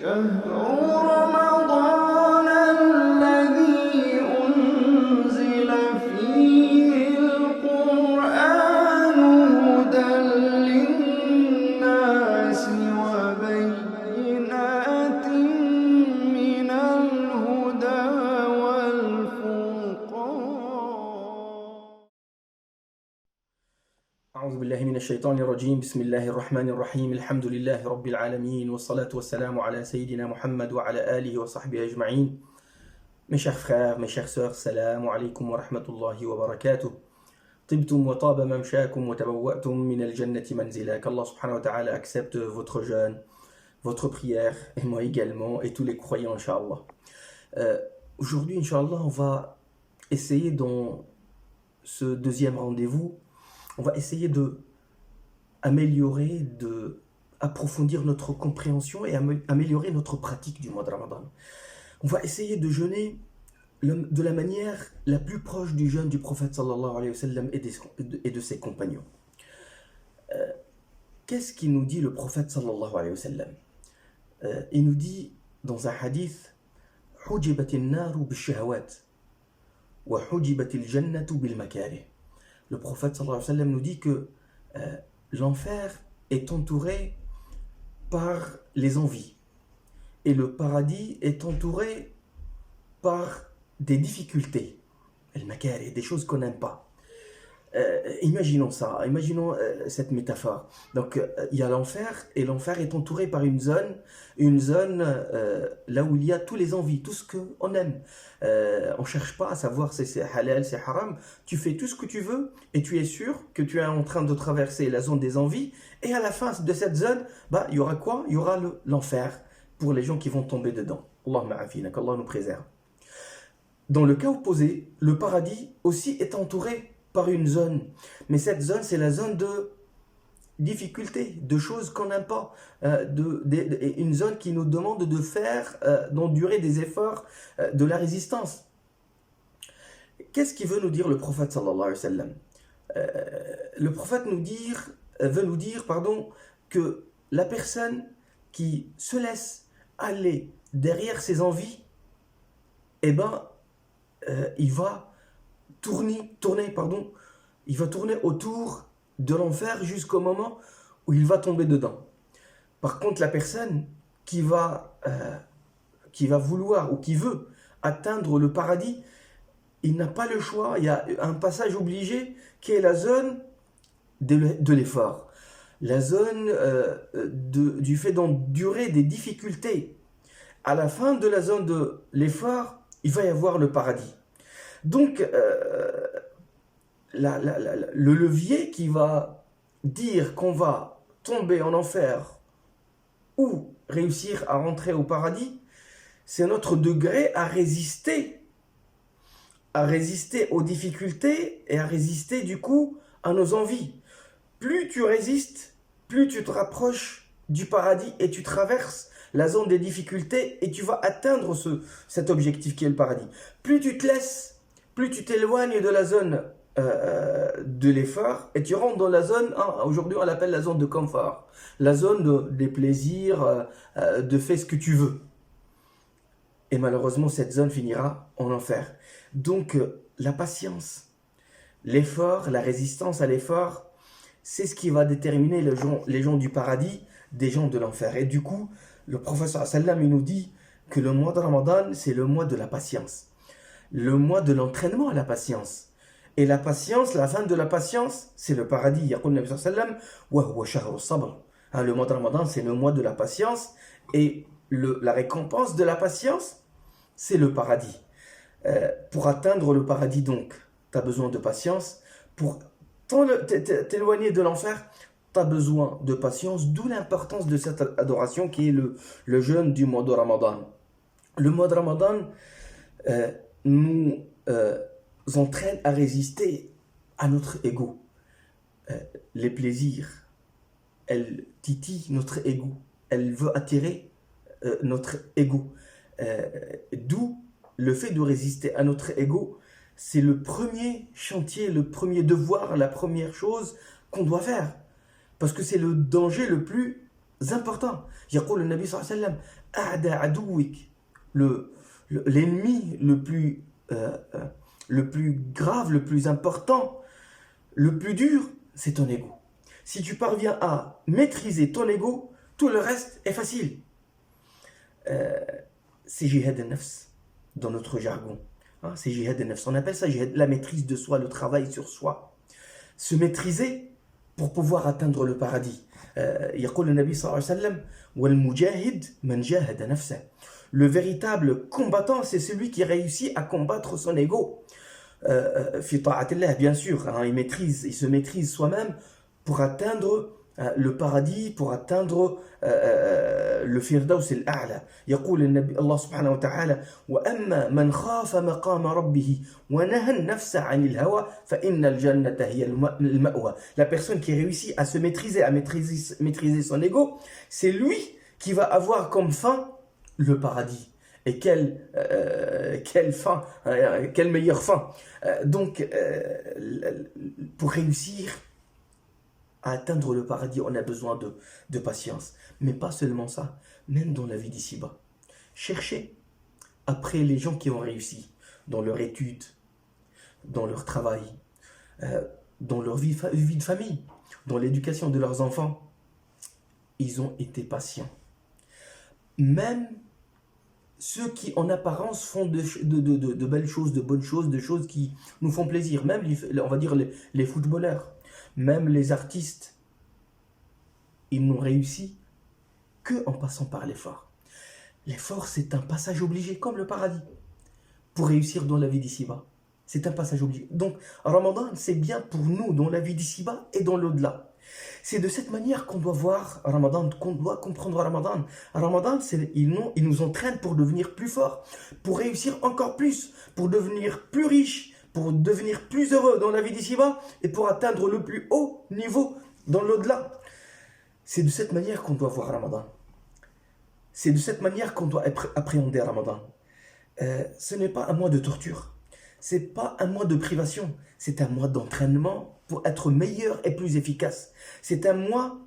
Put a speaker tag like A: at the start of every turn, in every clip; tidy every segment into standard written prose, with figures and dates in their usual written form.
A: شهر رمضان الذي أنزل فيه القرآن هدى للناس وبينات من الهدى والفرقان.
B: أعوذ بالله من الشيطان الرجيم. بسم الله الرحمن الرحيم. الحمد لله رب العالمين والصلاة والسلام على سيدنا محمد وعلى آله وصحبه أجمعين. Mes chers frères, mes chères sœurs, salam alaikum wa rahmatullahi wa barakatuh. طبتم وطاب ممشاكم وتبوأتم من الجنة منزلا. Qu'Allah subhanahu wa ta'ala accepte votre jeûne, votre prière, et moi également, et tous les croyants, Inch'Allah. Aujourd'hui, Inch'Allah, on va essayer dans ce deuxième rendez-vous, on va essayer d'améliorer, d'approfondir notre compréhension et améliorer notre pratique du mois de Ramadan. On va essayer de jeûner de la manière la plus proche du jeûne du prophète sallallahu alayhi wa sallam et de ses compagnons. Qu'est-ce qu'il nous dit le prophète sallallahu alayhi wa sallam? Il nous dit dans un hadith: حُجِبَتِ النَّارُ بِالشَّهَوَاتِ وَحُجِبَتِ الْجَنَّةُ بِالْمَكَارِهِ. Le prophète sallallahu alayhi wa sallam nous dit que l'enfer est entouré par les envies et le paradis est entouré par des difficultés, des choses qu'on n'aime pas. Imaginons ça, imaginons cette métaphore. Donc il y a l'enfer et l'enfer est entouré par une zone là où il y a tous les envies, tout ce qu'on aime. On ne cherche pas à savoir si c'est halal, c'est haram. Tu fais tout ce que tu veux et tu es sûr que tu es en train de traverser la zone des envies, et à la fin de cette zone, il y aura quoi? Il y aura l'enfer pour les gens qui vont tomber dedans. Allahumma afina, qu'Allah nous préserve. Dans le cas opposé, le paradis aussi est entouré par une zone, mais cette zone, c'est la zone de difficulté, de choses qu'on n'aime pas, une zone qui nous demande de faire, d'endurer des efforts, de la résistance. Qu'est-ce qu'il veut nous dire le prophète sallallahu alayhi wa sallam? Le prophète veut nous dire que la personne qui se laisse aller derrière ses envies, il va tourner autour de l'enfer jusqu'au moment où il va tomber dedans. Par contre, la personne qui va vouloir ou qui veut atteindre le paradis, il n'a pas le choix. Il y a un passage obligé qui est la zone de l'effort, la zone du fait d'endurer des difficultés. À la fin de la zone de l'effort, il va y avoir le paradis. Donc, le levier qui va dire qu'on va tomber en enfer ou réussir à rentrer au paradis, c'est notre degré à résister aux difficultés et à résister du coup à nos envies. Plus tu résistes, plus tu te rapproches du paradis et tu traverses la zone des difficultés et tu vas atteindre cet objectif qui est le paradis. Plus tu te laisses, plus tu t'éloignes de la zone de l'effort et tu rentres dans la zone, aujourd'hui on l'appelle la zone de confort, la zone des plaisirs, de fais ce que tu veux. Et malheureusement cette zone finira en enfer. Donc la patience, l'effort, la résistance à l'effort, c'est ce qui va déterminer les gens du paradis des gens de l'enfer. Et du coup, le prophète sallallahu alayhi wa sallam, il nous dit que le mois de Ramadan, c'est le mois de la patience, le mois de l'entraînement à la patience. Et la patience, la fin de la patience, c'est le paradis. Yaqul Nabi sallallahu alayhi wa sallam, wa huwa shahru sabr. Le mois de Ramadan, c'est le mois de la patience, et la récompense de la patience, c'est le paradis. Pour atteindre le paradis, donc, tu as besoin de patience. Pour t'éloigner de l'enfer, tu as besoin de patience, d'où l'importance de cette adoration qui est le jeûne du mois de Ramadan. Le mois de Ramadan nous entraîne à résister à notre ego. Les plaisirs, elles titillent notre ego, elles veulent attirer notre ego. D'où le fait de résister à notre ego, c'est le premier chantier, le premier devoir, la première chose qu'on doit faire. Parce que c'est le danger le plus importants. يقول النبي صلى الله عليه وسلم أعدى عدوك, l'ennemi le plus grave, le plus important, le plus dur, c'est ton ego. Si tu parviens à maîtriser ton ego, tout le reste est facile. C'est jihad al-nafs dans notre jargon. Hein, c'est jihad al-nafs. On appelle ça jihad, la maîtrise de soi, le travail sur soi. Se maîtriser pour pouvoir atteindre le paradis. يقول النبي صلى الله عليه وسلم والمجاهد من جاهد نفسه. Le véritable combattant, c'est celui qui réussit à combattre son ego. في طاعة الله, bien sûr, hein, il se maîtrise soi-même pour atteindre le paradis, pour atteindre le firdaus al-a'la. يقول النبي الله سبحانه وتعالى وأما من خاف مقام ربه ونهى النفس عن الهوى فإن الجنة هي المأوى. La personne qui réussit à se maîtriser, à maîtriser son ego, c'est lui qui va avoir comme fin le paradis. Et quelle fin, quelle meilleure fin. Donc, pour réussir à atteindre le paradis, on a besoin de patience. Mais pas seulement ça, même dans la vie d'ici-bas. Cherchez après les gens qui ont réussi dans leur étude, dans leur travail, dans leur vie de famille, dans l'éducation de leurs enfants. Ils ont été patients. Même ceux qui en apparence font de belles choses, de bonnes choses, de choses qui nous font plaisir, même on va dire les footballeurs, même les artistes, ils n'ont réussi que en passant par l'effort. L'effort, c'est un passage obligé, comme le paradis, pour réussir dans la vie d'ici-bas. C'est un passage obligé. Donc, Ramadan, c'est bien pour nous dans la vie d'ici-bas et dans l'au-delà. C'est de cette manière qu'on doit voir Ramadan, qu'on doit comprendre Ramadan. Ramadan, il nous entraîne pour devenir plus fort, pour réussir encore plus, pour devenir plus riche, pour devenir plus heureux dans la vie d'ici-bas et pour atteindre le plus haut niveau dans l'au-delà. C'est de cette manière qu'on doit voir Ramadan. C'est de cette manière qu'on doit appréhender Ramadan. Ce n'est pas un mois de torture. C'est pas un mois de privation. C'est un mois d'entraînement pour être meilleur et plus efficace. C'est un mois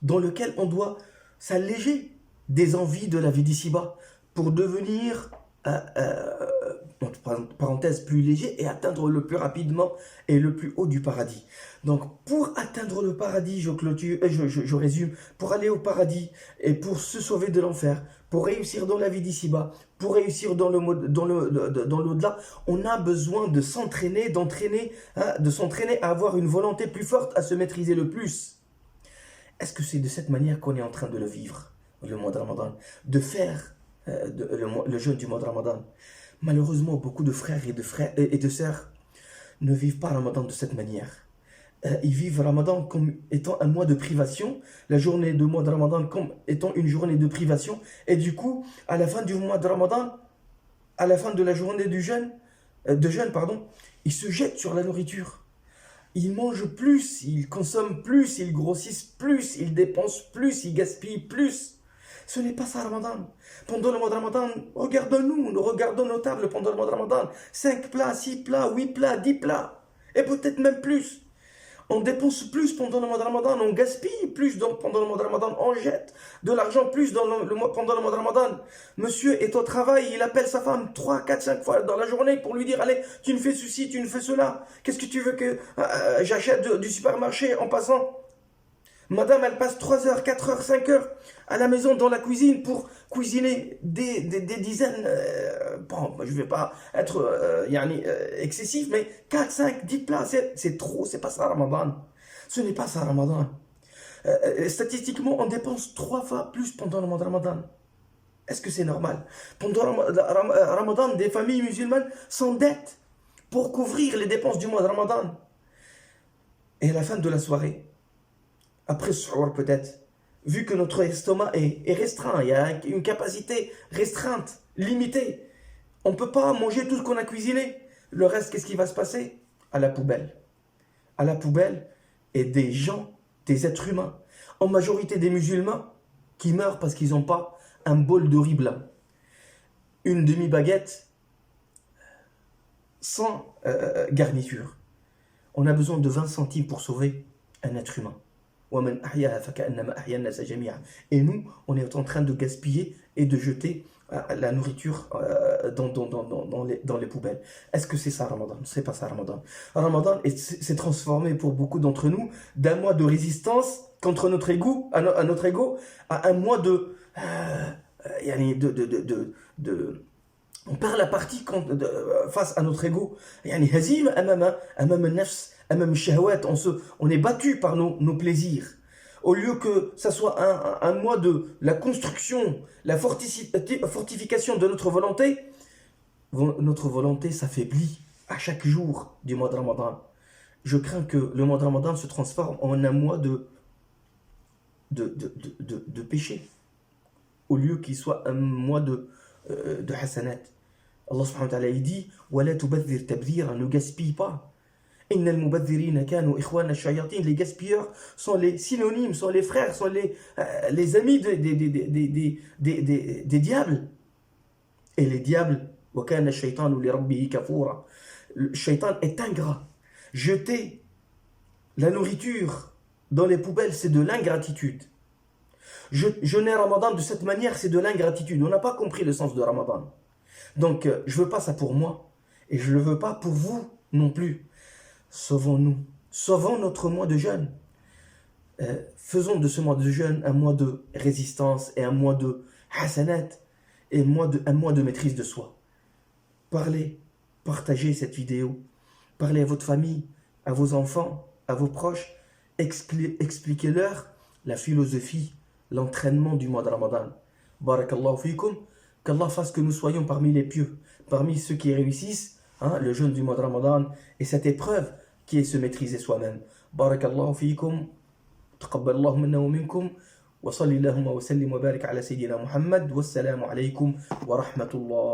B: dans lequel on doit s'alléger des envies de la vie d'ici-bas pour devenir, entre parenthèses, plus léger et atteindre le plus rapidement et le plus haut du paradis. Donc, pour atteindre le paradis, je résume, pour aller au paradis et pour se sauver de l'enfer, pour réussir dans la vie d'ici-bas, pour réussir dans l'au-delà, on a besoin de s'entraîner, de s'entraîner à avoir une volonté plus forte, à se maîtriser le plus. Est-ce que c'est de cette manière qu'on est en train de le vivre, le mois de Ramadan, de faire le jeûne du mois de Ramadan? Malheureusement, beaucoup de frères et de sœurs ne vivent pas Ramadan de cette manière. Ils vivent Ramadan comme étant un mois de privation, la journée du mois de Ramadan comme étant une journée de privation, et du coup, à la fin du mois de Ramadan, à la fin de la journée de jeûne, ils se jettent sur la nourriture. Ils mangent plus, ils consomment plus, ils grossissent plus, ils dépensent plus, ils gaspillent plus. Ce n'est pas ça Ramadan. Pendant le mois de Ramadan, nous regardons nos tables pendant le mois de Ramadan. 5 plats, 6 plats, 8 plats, 10 plats, et peut-être même plus. On dépense plus pendant le mois de Ramadan, on gaspille plus pendant le mois de Ramadan, on jette de l'argent plus pendant le mois de Ramadan. Monsieur est au travail, il appelle sa femme 3, 4, 5 fois dans la journée pour lui dire « Allez, tu ne fais ceci, tu ne fais cela. Qu'est-ce que tu veux que j'achète du supermarché en passant ?» Madame, elle passe 3 heures, 4 heures, 5 heures à la maison dans la cuisine pour cuisiner des dizaines, bon, je ne vais pas être excessif, mais 4, 5, 10 plats, c'est trop, c'est pas ça Ramadan. Ce n'est pas ça Ramadan. Statistiquement, on dépense 3 fois plus pendant le mois de Ramadan. Est-ce que c'est normal? Pendant Ramadan, des familles musulmanes s'endettent pour couvrir les dépenses du mois de Ramadan. Et à la fin de la soirée, après ce soir peut-être, vu que notre estomac est restreint, il y a une capacité restreinte, limitée, on ne peut pas manger tout ce qu'on a cuisiné. Le reste, qu'est-ce qui va se passer? À la poubelle. À la poubelle, et des gens, des êtres humains, en majorité des musulmans, qui meurent parce qu'ils n'ont pas un bol de riz blanc, une demi-baguette sans garniture. On a besoin de 20 centimes pour sauver un être humain. وَمَنْ أَحْيَاهَا فَكَأَنَّمَا أَحْيَا النَّاسَ جَمِيعًا. Et nous, on est en train de gaspiller et de jeter la nourriture dans les poubelles. Est-ce que c'est ça Ramadan? C'est pas ça Ramadan. Ramadan s'est transformé pour beaucoup d'entre nous d'un mois de résistance contre notre ego, à notre ego, à un mois on perd la partie face à notre ego. هزيمة أمام النفس أمام الشهوات. On est battu par nos plaisirs. Au lieu que ça soit un mois de la construction, la fortification de notre volonté s'affaiblit à chaque jour du mois de Ramadan. Je crains que le mois de Ramadan se transforme en un mois de péché, au lieu qu'il soit un mois de hasanat. Allah subhanahu wa ta'ala il dit وَلَا تُبَذِّرْ تَبْذِيرًا. Ne gaspille pas. إِنَّ الْمُبَذِّرِينَ كَانُوا إِخْوَانَ الشَّيَاطِينَ. Les gaspilleurs sont les synonymes, sont les frères, sont les amis des diables. Et les diables, وَكَانَ الشَّيْطَانُ لِرَبِّهِ كَفُورًا. Le shaitan est ingrat. Jeter la nourriture dans les poubelles, c'est de l'ingratitude. Jeûner Ramadan de cette manière, c'est de l'ingratitude. On n'a pas compris le sens de Ramadan. Donc, je ne veux pas ça pour moi. Et je ne le veux pas pour vous non plus. Sauvons-nous. Sauvons notre mois de jeûne. Faisons de ce mois de jeûne un mois de résistance et un mois de hasanat et un mois de maîtrise de soi. Parlez, partagez cette vidéo. Parlez à votre famille, à vos enfants, à vos proches. Expliquez-leur la philosophie, l'entraînement du mois de Ramadan. Barakallahu fikum. Qu'Allah fasse que nous soyons parmi les pieux, parmi ceux qui réussissent le jeûne du mois de Ramadan et cette épreuve qui est se maîtriser soi-même. Barakallahu fikum. Taqabbalallahu minna wa minkum. Wa salli Allahumma wa sallim wa barik ala Sayyidina Muhammad. Wassalamu alaykum wa rahmatullah.